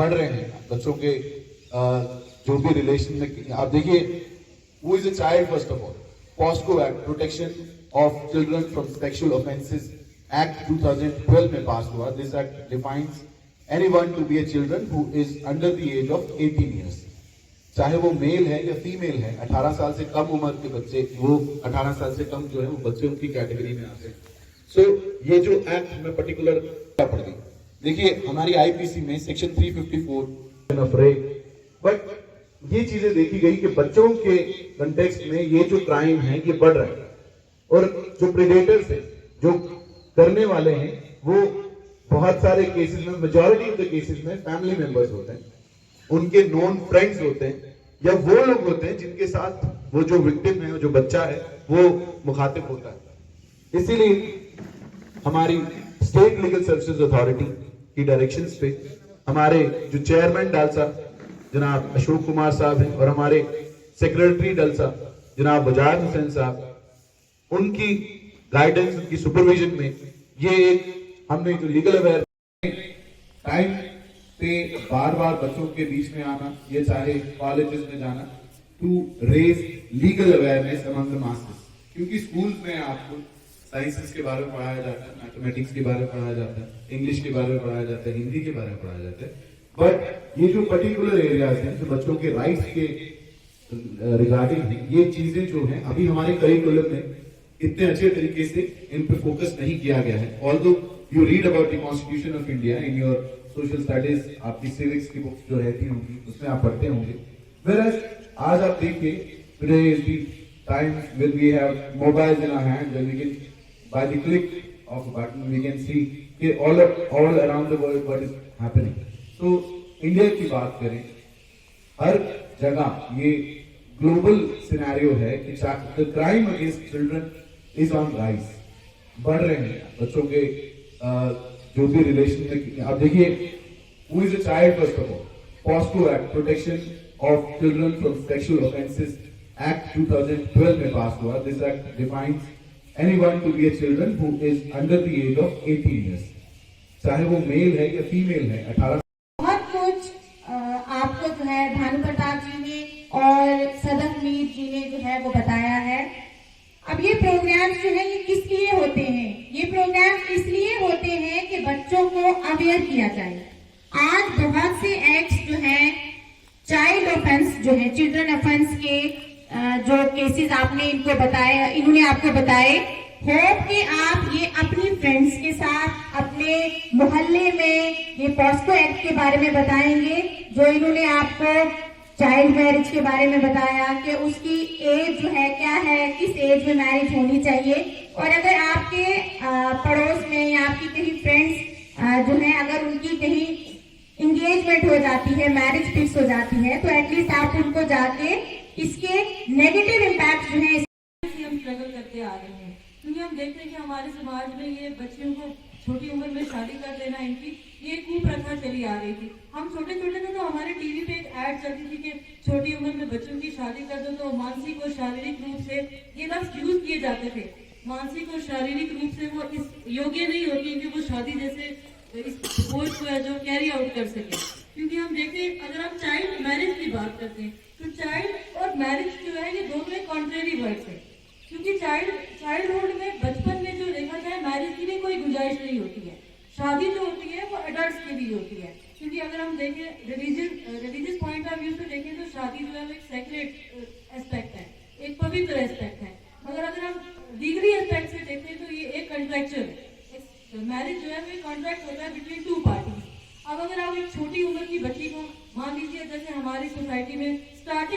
पढ़ रहे हैं बच्चों के जो भी रिलेशन में। आप देखिए, who is a child first of all, POCSO act protection of children from sexual offences act 2012 में पास हुआ। This act defines anyone to be a children who is under the age of 18 years, चाहे वो mail है या female है। 18 साल से कम उम्र के बच्चे, वो 18 साल से कम जो है वो बच्चे उनकी कैटेगरी में आते हैं। सो ये जो एक्ट में पर्टिकुलर पड़ गई, देखिए हमारी आईपीसी में सेक्शन 354 ऑफ रेप, बट ये चीजें देखी गई कि बच्चों के कंटेक्स्ट में ये जो क्राइम है ये बढ़ रहा है, और जो प्रेडेटर्स हैं, जो करने वाले हैं, वो बहुत सारे केसेस में, मेजॉरिटी ऑफ द केसेस में फैमिली मेंबर्स होते हैं, उनके नॉन फ्रेंड्स होते हैं, या वो लोग होते हैं जिनके साथ वो जो विक्टिम है, जो बच्चा है, वो मुखातिब होता है। इसीलिए हमारी स्टेट लीगल सर्विसेज अथॉरिटी की डायरेक्शंस पे हमारे जो चेयरमैन डालसा जनाब अशोक कुमार साहब हैं, और हमारे सेक्रेटरी डालसा जनाब बजाज हुसैन साहब, उनकी गाइडेंस, उनकी सुपरविजन में ये एक हमने जो लीगल अवेयर टाइम पे बार बार बच्चों के बीच में आना, ये चाहे कॉलेजेस में जाना, to raise legal awareness among the masses, क्योंकि स्कूल्स में आपको साइंसेस के बारे में पढ़ाया जाता है, मैथमेटिक्स के बारे में पढ़ाया जाता है, इंग्लिश के बारे में पढ़ाया जाता है, हिंदी के बारे में पढ़ाया जाता है, बट ये जो पर्टिकुलर एरियाज हैं जो बच्चों के राइट्स के रिगार्डिंग ये चीजें जो हैं अभी हमारे करिकुलम में इतने अच्छे तरीके से इन पर फोकस नहीं किया गया है। Although you read about the constitution of India in your social studies, आपकी सिविक्स की बुक्स जो रहती होंगी उसमें आप पढ़ते होंगे। Whereas आज आप देखिए, today is the time when we have mobiles in our hand, when we can, by the click of a button, we can see all around the world what is happening. तो India की बात करें, हर जगह ये global scenario है कि the crime against children is on rise, बढ़ रहे हैं बच्चों के जो भी रिलेशन में। आप देखिए, who is a child first of all, POCSO act protection of children from sexual offences act 2012 में पास हुआ। This act defines anyone to be a children who is under the age of 18 years, चाहे वो mail है या female है। 18 बहुत कुछ आपको जो है भानु प्रताप जी ने और सदफ मीर जी ने जो है वो बताया है। अब ये प्रोग्राम जो है ये किस लिए होते हैं? ये प्रोग्राम इसलिए होते हैं कि बच्चों को अवेयर किया जाए। आज बहुत से एक्ट्स जो है चाइल्ड ऑफेंस जो है, चिल्ड्रन ऑफेंस के जो केसेस आपने इनको बताए, इन्होंने आपको बताए, होप कि आप ये अपनी फ्रेंड्स के साथ अपने मोहल्ले में ये पॉस्को एक्ट के बारे में बताएंगे, जो इन्होंने आपको चाइल्ड मैरिज के बारे में बताया कि उसकी एज जो है क्या है, किस एज में मैरिज होनी चाहिए। और अगर आपके पड़ोस में या आपकी कहीं फ्रेंड्स जो है अगर उनकी कहीं इंगेजमेंट हो जाती है, मैरिज फिक्स हो जाती है, तो एटलीस्ट आप उनको जाके इसके नेगेटिव इम्पैक्ट जो है हम स्ट्रगल करते आ रहे हैं, क्योंकि हम देखते हैं कि हमारे समाज में ये बच्चियों को छोटी उम्र में शादी कर देना, इनकी ये कुप्रथा चली आ रही थी। हम छोटे छोटे थे तो हमारे टीवी पे एक ऐड चलती थी कि छोटी उम्र में बच्चों की शादी कर दो तो मानसिक और शारीरिक रूप से, ये लफ्ज यूज किए जाते थे, मानसिक और शारीरिक रूप से वो इस योग्य नहीं होती कि वो शादी जैसे इस बोझ को है जो कैरी आउट कर सके। क्योंकि हम देखते हैं, अगर हम चाइल्ड मैरिज की बात करते हैं तो चाइल्ड और मैरिज जो है ये दोनों में कॉन्ट्रेरी वर्ड्स है, क्योंकि चाइल्डहुड में, बचपन में जो देखा जाए, मैरिज की भी कोई गुंजाइश नहीं होती है। शादी जो होती है वो अडल्ट्स के लिए होती है, क्योंकि अगर हम देखें रिलीजियस पॉइंट ऑफ व्यू से देखें तो शादी जो है वो एक सेक्रेट एस्पेक्ट है, एक पवित्र एस्पेक्ट है। मगर अगर हम लीगली एस्पेक्ट से देखें तो ये एक कॉन्ट्रैक्चुअल मैरिज जो है वो एक कॉन्ट्रैक्ट होता है बिटवीन टू पार्टीज। अब अगर आप एक छोटी उम्र की बच्ची को मान लीजिए, जैसे हमारी सोसाइटी में start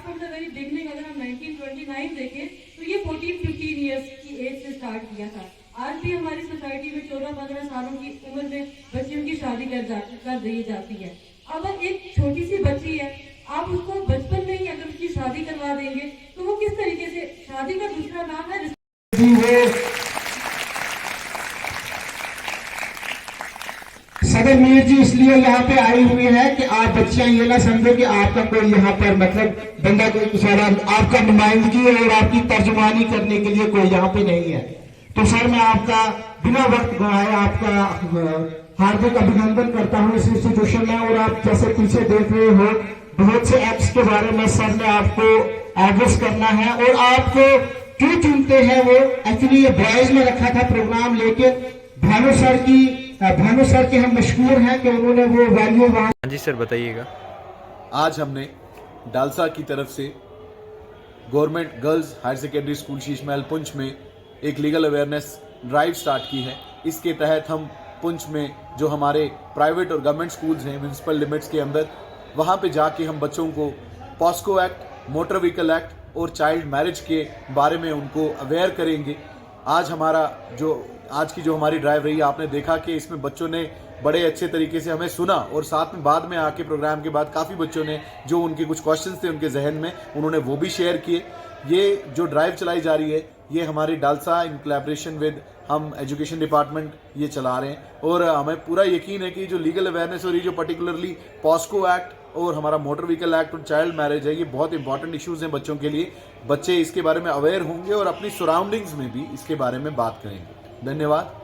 from the very beginning, अगर हम 1929 देखें तो ये 14-15 ईयर्स की एज से स्टार्ट किया था। आज भी हमारी सोसाइटी में 14-15 सालों की उम्र में बच्चियों की शादी कर दी जाती है। अब एक छोटी सी बच्ची है, आप उसको बचपन में ही अगर उसकी शादी करवा देंगे तो वो किस तरीके से, शादी का दूसरा नाम है सदर मीर जी इसलिए यहाँ पे आई हुई है कि आप बच्चियां ये ना समझो कि आपका कोई यहाँ पर मतलब बंदा कोई सारा आपका नुमाइंदगी और आपकी तर्जुमानी करने के लिए कोई यहाँ पे नहीं है। तो सर मैं आपका बिना वक्त गवाए आपका हार्दिक अभिनंदन करता हूँ इस इंस्टीट्यूशन में। और आप जैसे पीछे देख रहे हो, बहुत से एक्ट्स के बारे में सर ने आपको एड्रेस करना है। और आपको क्यों चुनते हैं, वो एक्चुअली ये बॉयज में रखा था प्रोग्राम, लेकिन भानु सर के हम मशहूर हैं कि उन्होंने वो वैल्यू वहाँ। हाँ जी सर, बताइएगा। आज हमने डालसा की तरफ से government girls higher secondary school Sheesh Mahal Poonch में एक लीगल अवेयरनेस ड्राइव स्टार्ट की है। इसके तहत हम पुंछ में जो हमारे प्राइवेट और गवर्नमेंट स्कूल्स हैं म्यूनसिपल लिमिट्स के अंदर, वहाँ पे जाके हम बच्चों को POCSO act, motor vehicle act और चाइल्ड मैरिज के बारे में उनको अवेयर करेंगे। आज की जो हमारी ड्राइव रही, आपने देखा कि इसमें बच्चों ने बड़े अच्छे तरीके से हमें सुना और साथ में बाद में आके प्रोग्राम के बाद काफ़ी बच्चों ने जो उनके कुछ क्वेश्चंस थे उनके जहन में, उन्होंने वो भी शेयर किए। ये जो ड्राइव चलाई जा रही है, ये हमारी डालसा इन कोलैबोरेशन विद हम एजुकेशन डिपार्टमेंट ये चला रहे हैं। और हमें पूरा यकीन है कि जो लीगल अवेयरनेस और ये जो पर्टिकुलरली पॉस्को एक्ट और हमारा मोटर व्हीकल एक्ट और चाइल्ड मैरिज है, ये बहुत इंपॉर्टेंट इश्यूज़ हैं बच्चों के लिए। बच्चे इसके बारे में अवेयर होंगे और अपनी सराउंडिंग्स में भी इसके बारे में बात करेंगे। धन्यवाद।